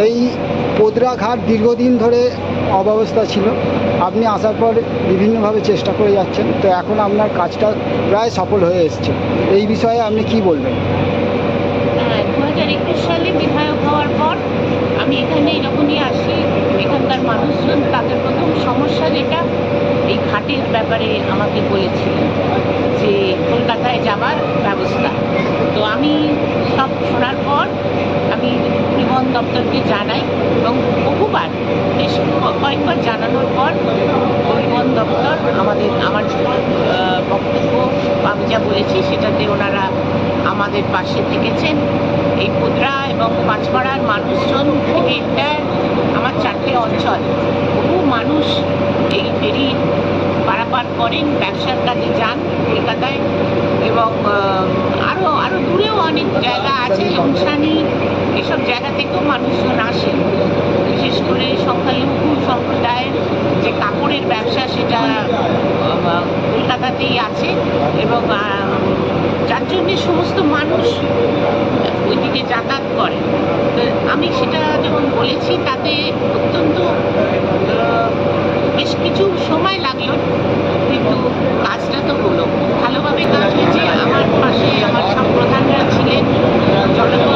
এই পোদরা ঘাট দীর্ঘদিন ধরে অব্যবস্থা ছিল, আপনি আসার পর বিভিন্নভাবে চেষ্টা করে যাচ্ছেন, তো এখন আপনার কাজটা প্রায় সফল হয়ে এসছে, এই বিষয়ে আপনি কি বলবেন? 2021 সালে বিধায়ক হওয়ার পর আমি এখানে যখনই আসি, এখানকার মানুষজন তাদের প্রথম সমস্যা যেটা এই ঘাটের ব্যাপারে আমাকে বলেছিলেন যে কলকাতায় যাবার ব্যবস্থা। তো আমি সব শোনার পর আমি পরিবহন দপ্তরকে জানাই এবং বহুবার বেশ কয়েকবার জানানোর পর পরিবহন দপ্তর আমার বক্তব্য আমি যা বলেছি সেটাতে ওনারা আমাদের পাশে থেকেছেন। এই পোদরা এবং পাঁচপাড়ার মানুষজন থেকে আমার 4টে অঞ্চল, বহু মানুষ এই ফেরি পারাপার করেন, ব্যবসার কাজে যান কলকাতায়, এবং আরও দূরেও অনেক জায়গা আছে, অনুষ্ঠানি এসব জায়গা থেকেও মানুষজন আসেন। বিশেষ করে সংখ্যালঘু সম্প্রদায়ের যে কাপড়ের ব্যবসা সেটা কলকাতাতেই আছে, এবং যার জন্যে সমস্ত মানুষ ওইদিকে যাতায়াত করে। তো আমি সেটা যখন বলেছি তাতে অত্যন্ত বেশ কিছু সময় লাগলো, কিন্তু কাজটা তো হলো, খুব ভালোভাবে কাজ হয়েছে। আমার পাশে আমার সব প্রধানরা ছিলেন, জনগণ